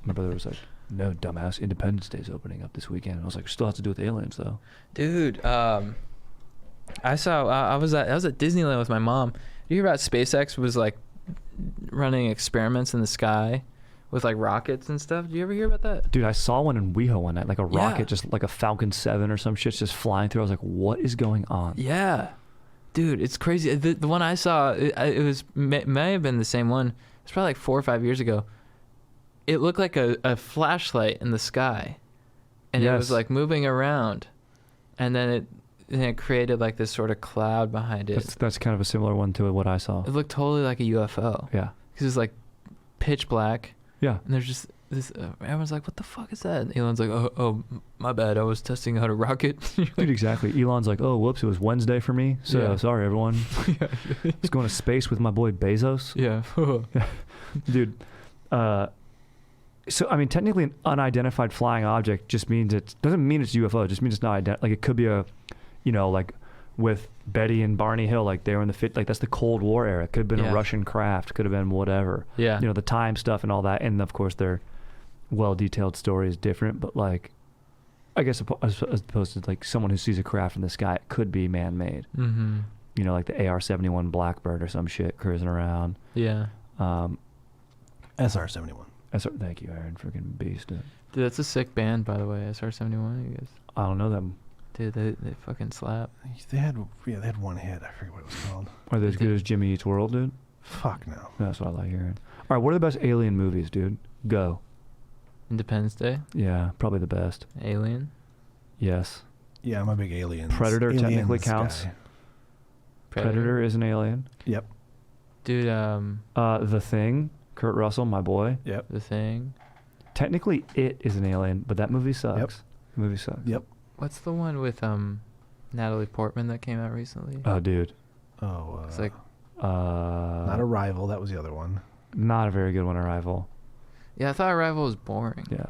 My brother was like, no, dumbass, Independence Day's opening up this weekend. And I was like, still has to do with aliens, though. Dude, I was at Disneyland with my mom. You hear about SpaceX was like running experiments in the sky with like rockets and stuff? Did you ever hear about that? Dude, I saw one in WeHo one night, like a rocket, just like a Falcon 7 or some shit just flying through. I was like, what is going on? Yeah. Dude, it's crazy. The one I saw, it may have been the same one. It's probably like 4 or 5 years ago. It looked like a flashlight in the sky. And it was like moving around. And then it created like this sort of cloud behind it. That's kind of a similar one to what I saw. It looked totally like a UFO. Yeah. Because it's like pitch black. Yeah. And there's just this, everyone's like, what the fuck is that? And Elon's like, oh, my bad. I was testing out a rocket. Dude, exactly. Elon's like, oh, whoops, it was Wednesday for me. So sorry, everyone. I was going to space with my boy Bezos. Yeah. Dude, so, I mean, technically an unidentified flying object just means doesn't mean it's UFO. It just means it's not like it could be a, like with Betty and Barney Hill, like they were in the like that's the Cold War era. It could have been a Russian craft, could have been whatever. Yeah. The time stuff and all that. And of course their well-detailed story is different, but like, I guess as opposed to like someone who sees a craft in the sky, it could be man-made. Mm-hmm. Like the AR-71 Blackbird or some shit cruising around. Yeah. SR-71. Thank you, Aaron. Freaking beast, dude. Dude, that's a sick band, by the way. SR-71, you guys. I don't know them. Dude, they fucking slap. They had one hit. I forget what it was called. Are they as good as Jimmy Eats World, dude? Fuck no. That's what I like hearing. All right, what are the best alien movies, dude? Go. Independence Day? Yeah, probably the best. Alien? Yes. Yeah, I'm a big Alien. Predator technically counts. Guy. Predator is an alien. Yep. Dude, The Thing, Kurt Russell, my boy. Yep. The Thing. Technically, it is an alien, but that movie sucks. Yep. The movie sucks. Yep. What's the one with Natalie Portman that came out recently? Oh, dude. Oh, it's like not Arrival. That was the other one. Not a very good one. Arrival. Yeah, I thought Arrival was boring. Yeah,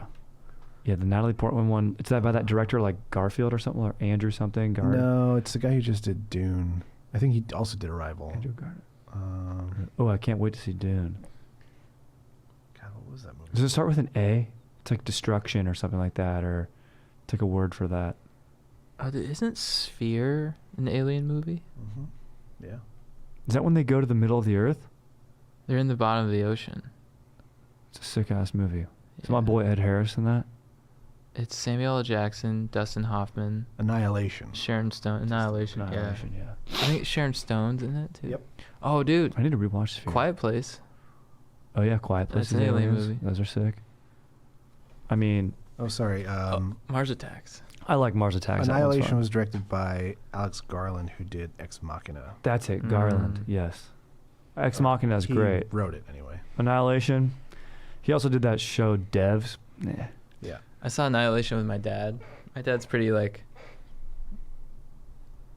the Natalie Portman one. It's that by that director like Garfield or something, or Andrew something. No, it's the guy who just did Dune. I think he also did Arrival. Andrew Garfield. I can't wait to see Dune. God, what was that movie? Does it start with an A? It's like Destruction or something like that, or take a word for that. Isn't Sphere an alien movie? Mm-hmm. Yeah. Is that when they go to the middle of the earth? They're in the bottom of the ocean. It's a sick ass movie. Is my boy Ed Harris in that? It's Samuel L. Jackson, Dustin Hoffman, Annihilation. Sharon Stone. Annihilation. Yeah. I think Sharon Stone's in it too. Yep. Oh, dude. I need to rewatch this. Quiet Place. Oh yeah, Quiet Place. That's an alien movie. Those are sick. I mean. Oh, sorry. Mars Attacks. I like Mars Attacks. Annihilation was directed by Alex Garland, who did Ex Machina. That's it, Garland. Yes. Ex Machina is great. He wrote it anyway. Annihilation. He also did that show Devs. Yeah. Yeah. I saw Annihilation with my dad. My dad's pretty like.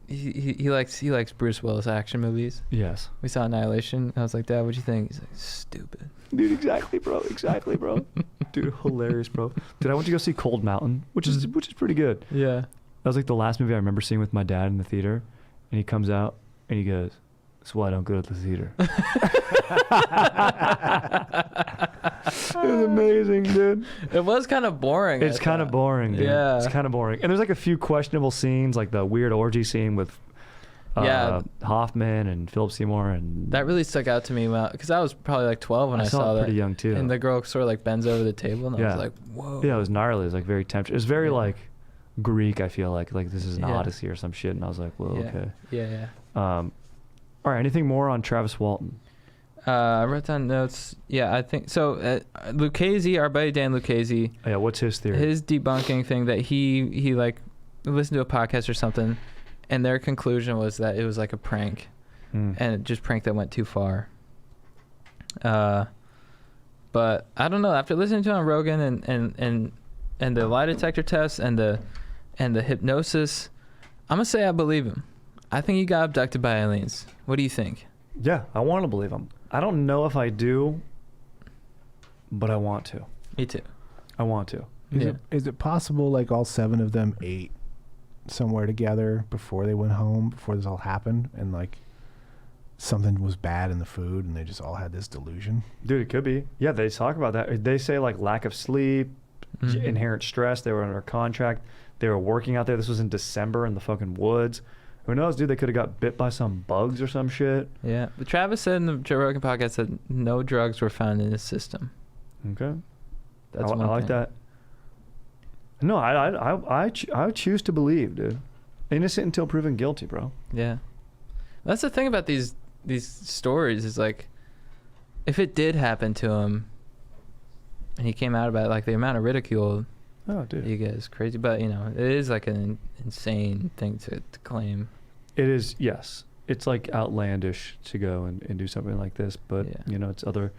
He likes Bruce Willis action movies. Yes. We saw Annihilation. I was like, Dad, what'd you think? He's like, stupid. Dude, exactly, bro. Exactly, bro. Dude, hilarious, bro. Dude, I went to go see Cold Mountain, which is pretty good. Yeah. That was like the last movie I remember seeing with my dad in the theater, and he comes out and he goes, "That's why I don't go to the theater." It was amazing, dude. It was kind of boring. It's kind of boring, dude. Yeah. It's kind of boring. And there's like a few questionable scenes, like the weird orgy scene with Hoffman and Philip Seymour. And that really stuck out to me because I was probably like 12 when I saw that. Pretty young too. And the girl sort of like bends over the table, and I was like, whoa. Yeah, it was gnarly. It was like very tempting. It was very like Greek, I feel like this is an Odyssey or some shit. And I was like, well, okay. Yeah. All right, anything more on Travis Walton? I wrote down notes. Yeah, I think so. Lucchese, our buddy Dan Lucchese. Yeah, what's his theory? His debunking thing that he like listened to a podcast or something, and their conclusion was that it was like a prank, and just prank that went too far. But I don't know. After listening to it on Rogan and the lie detector test and the hypnosis, I'm gonna say I believe him. I think he got abducted by aliens. What do you think? Yeah, I want to believe him. I don't know if I do, but I want to. Me too. I want to. Is it possible like all 7 of them ate somewhere together before they went home, before this all happened, and like something was bad in the food and they just all had this delusion? Dude, it could be. Yeah, they talk about that. They say like lack of sleep, inherent stress. They were under contract. They were working out there. This was in December in the fucking woods. Who knows, dude? They could have got bit by some bugs or some shit. Yeah. But Travis said in the Joe Rogan podcast that no drugs were found in his system. Okay. That's I like that. No, I choose to believe, dude. Innocent until proven guilty, bro. Yeah. That's the thing about these stories is like, if it did happen to him, and he came out about it, like the amount of ridicule. Oh, dude. You guys crazy, but you know, it is like an insane thing to claim. It is, yes. It's like outlandish to go and do something like this, but you know, it'd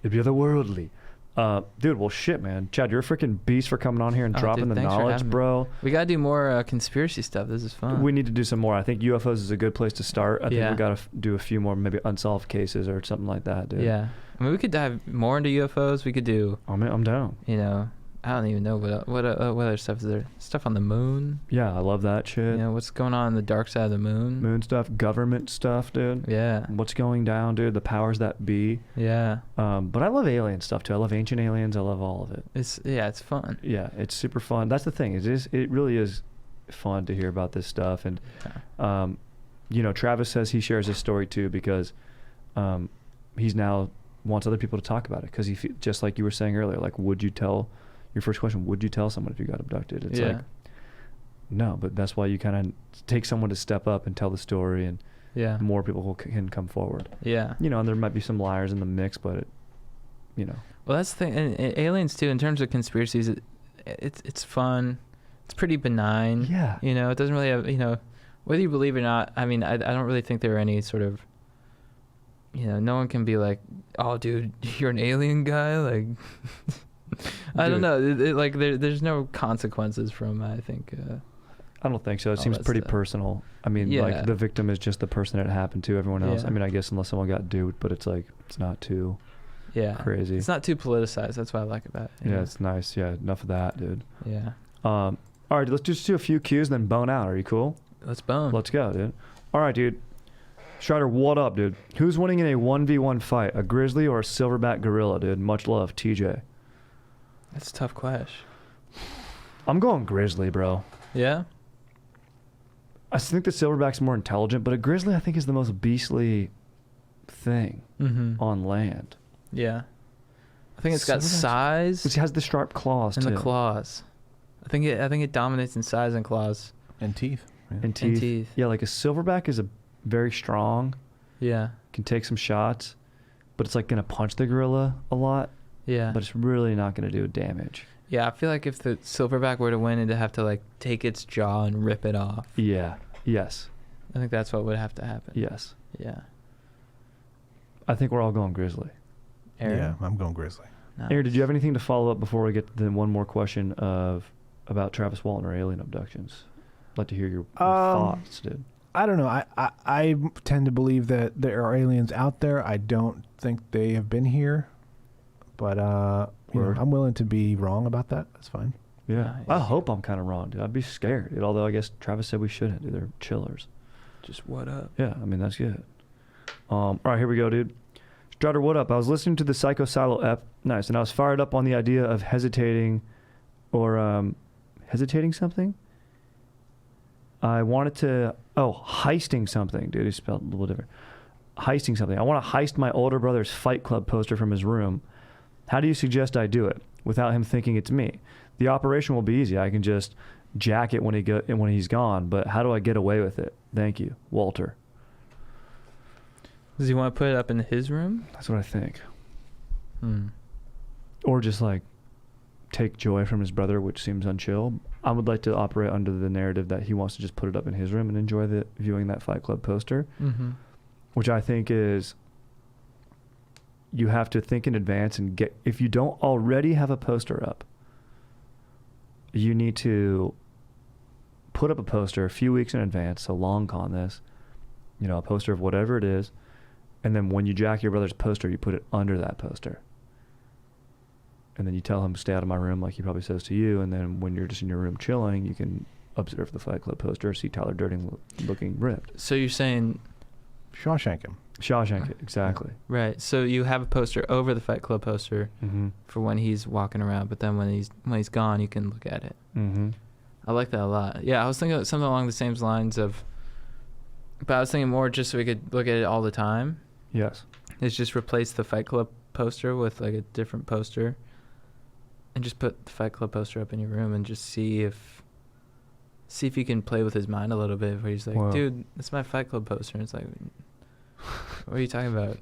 be otherworldly. Dude, well, shit, man. Chad, you're a freaking beast for coming on here and dropping the knowledge, bro. We gotta do more conspiracy stuff. This is fun. We need to do some more. I think UFOs is a good place to start. I think we gotta do a few more, maybe unsolved cases or something like that, dude. Yeah, I mean, we could dive more into UFOs. We could do. I'm down. You know, I don't even know what other stuff is there. Stuff on the moon. Yeah, I love that shit. You know, what's going on the dark side of the moon? Moon stuff, government stuff, dude. Yeah. What's going down, dude? The powers that be. Yeah. But I love alien stuff too. I love ancient aliens. I love all of it. It's fun. Yeah, it's super fun. That's the thing. It really is fun to hear about this stuff. And you know, Travis says he shares his story too because he's now wants other people to talk about it because just like you were saying earlier, like, would you tell? Your first question, would you tell someone if you got abducted? It's like, no, but that's why you kind of take someone to step up and tell the story, and more people can come forward. Yeah. You know, and there might be some liars in the mix, but you know. Well, that's the thing. And aliens, too, in terms of conspiracies, it's fun. It's pretty benign. Yeah. You know, it doesn't really have, you know, whether you believe it or not, I mean, I don't really think there are any sort of, you know, no one can be like, oh, dude, you're an alien guy? Like... I don't know. Like there's no consequences from. I think. I don't think so. It seems pretty personal. I mean, like the victim is just the person it happened to. Everyone else. I mean, I guess unless someone got duped, but it's like it's not too. Crazy. It's not too politicized. That's what I like about it. Yeah, it's nice. Yeah, enough of that, dude. Yeah. All right, let's just do a few cues and then bone out. Are you cool? Let's bone. Let's go, dude. All right, dude. Strider, what up, dude? Who's winning in a 1v1 fight, a grizzly or a silverback gorilla, dude? Much love, TJ. That's a tough question. I'm going grizzly, bro. Yeah? I think the silverback's more intelligent, but a grizzly I think is the most beastly thing on land. Yeah. I think it's got size. It has the sharp claws and too. the claws. I think it dominates in size and claws. And teeth. Yeah. And teeth. And teeth. Yeah, like a silverback is a very strong. Yeah. Can take some shots, but it's like gonna punch the gorilla a lot. Yeah. But it's really not gonna do damage. Yeah, I feel like if the silverback were to win, it'd have to like take its jaw and rip it off. Yeah. Yes. I think that's what would have to happen. Yes. Yeah. I think we're all going grizzly. Aaron? Yeah, I'm going grizzly. Nice. Aaron, did you have anything to follow up before we get to the one more question about Travis Walton or alien abductions? I'd like to hear your thoughts, dude. I don't know. I tend to believe that there are aliens out there. I don't think they have been here, but you know, I'm willing to be wrong about that. That's fine. Yeah. Nice. I hope I'm kind of wrong, dude. I'd be scared, dude. Although I guess Travis said we shouldn't, dude. They're chillers. Just what up? Yeah, I mean, that's good. All right, here we go, dude. Strutter, what up? I was listening to the Psycho Silo ep. Nice. And I was fired up on the idea of hesitating something? I wanted to... Oh, heisting something. Dude, he spelled a little different. Heisting something. I want to heist my older brother's Fight Club poster from his room. How do you suggest I do it without him thinking it's me? The operation will be easy. I can just jack it when he's gone, but how do I get away with it? Thank you, Walter. Does he want to put it up in his room? That's what I think. Hmm. Or just like take joy from his brother, which seems unchill. I would like to operate under the narrative that he wants to just put it up in his room and enjoy viewing that Fight Club poster, which I think is you have to think in advance and get, if you don't already have a poster up, you need to put up a poster a few weeks in advance, so long con this, a poster of whatever it is, and then when you jack your brother's poster, you put it under that poster. And then you tell him, stay out of my room, like he probably says to you, and then when you're just in your room chilling, you can observe the Fight Club poster, see Tyler Durden looking ripped. So you're saying... Shawshank him. Shawshank it, exactly. Right. So you have a poster over the Fight Club poster for when he's walking around, but then when he's gone, you can look at it. I like that a lot. Yeah, I was thinking of something along the same lines of... But I was thinking more just so we could look at it all the time. Yes. Is just replace the Fight Club poster with like a different poster. And just put the Fight Club poster up in your room and just see if you can play with his mind a little bit. Where he's like, Whoa. dude, it's my Fight Club poster. And it's like, what are you talking about?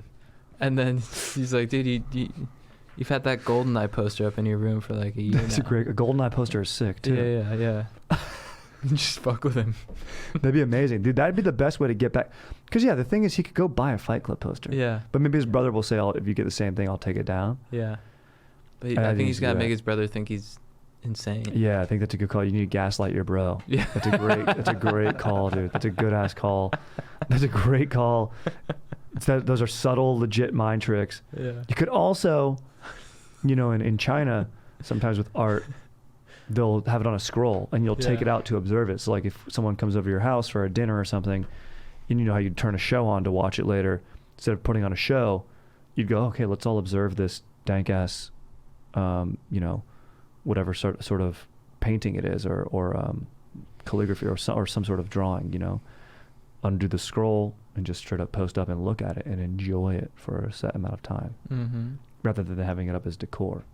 And then he's like, dude, you've had that GoldenEye poster up in your room for like a year That's now. a GoldenEye poster is sick too. Yeah. Just fuck with him. That'd be amazing, dude. That'd be the best way to get back. Because the thing is, he could go buy a Fight Club poster. Yeah. But maybe his brother will say, if you get the same thing, I'll take it down. Yeah. But I think he's got to make his brother think he's insane. Yeah, I think that's a good call. You need to gaslight your bro. Yeah. That's a great call, dude. That's a good ass call. That's a great call. Those are subtle, legit mind tricks. Yeah. You could also, in China, sometimes with art, they'll have it on a scroll and you'll take it out to observe it. So like if someone comes over your house for a dinner or something, and you know how you'd turn a show on to watch it later, instead of putting on a show, you'd go, okay, let's all observe this dank ass, whatever sort of painting it is, or calligraphy or some sort of drawing, undo the scroll and just straight up post up and look at it and enjoy it for a set amount of time, rather than having it up as decor.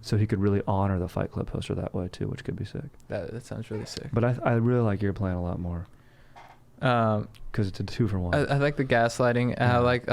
So he could really honor the Fight Club poster that way too, which could be sick. That sounds really sick. But I really like your plan a lot more, because it's a 2-for-1. I like the gaslighting. And I like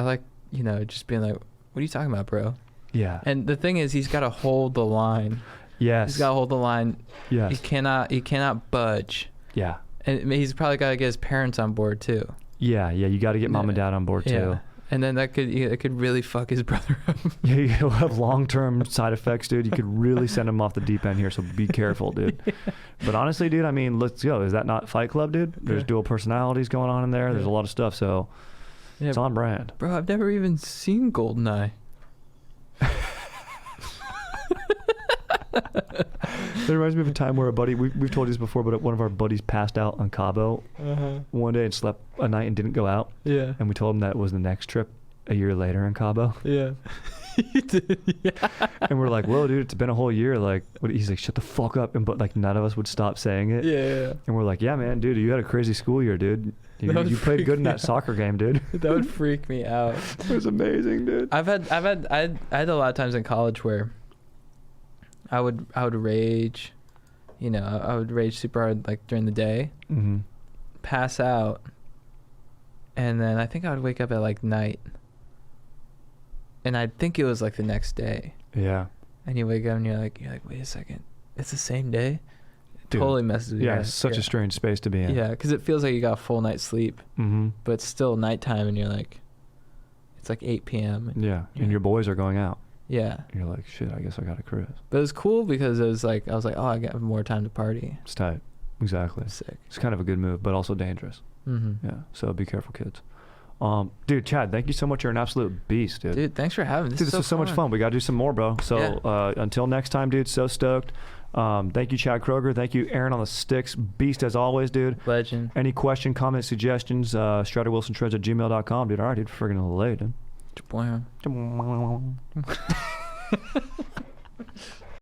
just being like, what are you talking about, bro? Yeah. And the thing is, he's got to hold the line. Yes. He's got to hold the line. Yes. He cannot budge. Yeah. And he's probably got to get his parents on board too. Yeah. You got to get mom and dad on board too. And then it could really fuck his brother up. Yeah, you'll have long-term side effects, dude. You could really send him off the deep end here, so be careful, dude. But honestly, dude, I mean, let's go. Is that not Fight Club, dude? There's dual personalities going on in there. There's a lot of stuff, so it's on brand. Bro, I've never even seen GoldenEye. That reminds me of a time where a buddy, we've told you this before, but one of our buddies passed out on Cabo one day and slept a night and didn't go out. Yeah. And we told him that was the next trip a year later in Cabo. Yeah. You did, yeah. And we're like, whoa, dude, it's been a whole year. Like, he's like, shut the fuck up. And but like none of us would stop saying it. Yeah. And we're like, yeah, man, dude, you had a crazy school year, dude. You played good in that soccer game, dude. That would freak me out. It was amazing, dude. I had a lot of times in college where I would rage, you know, I would rage super hard like during the day, pass out, and then I think I would wake up at like night. And I'd think it was like the next day. Yeah. And you wake up and you're like, wait a second, it's the same day? Dude, totally messes with you. Yeah, it's such a strange space to be in. Yeah, because it feels like you got a full night's sleep, but it's still nighttime and you're like, it's like 8 p.m. And your boys are going out. Yeah. And you're like, shit, I guess I got to cruise. But it was cool because it was like, I was like, oh, I got more time to party. It's tight. Exactly. Sick. It's kind of a good move, but also dangerous. Yeah, so be careful, kids. Dude, Chad, thank you so much. You're an absolute beast, dude. Dude, thanks for having me. This was so much fun. We got to do some more, bro. So until next time, dude, so stoked. Thank you, Chad Kroeger. Thank you, Aaron on the sticks. Beast as always, dude. Legend. Any question, comments, suggestions, StriderWilsonTreads@gmail.com, dude. All right, dude. Friggin' late, dude.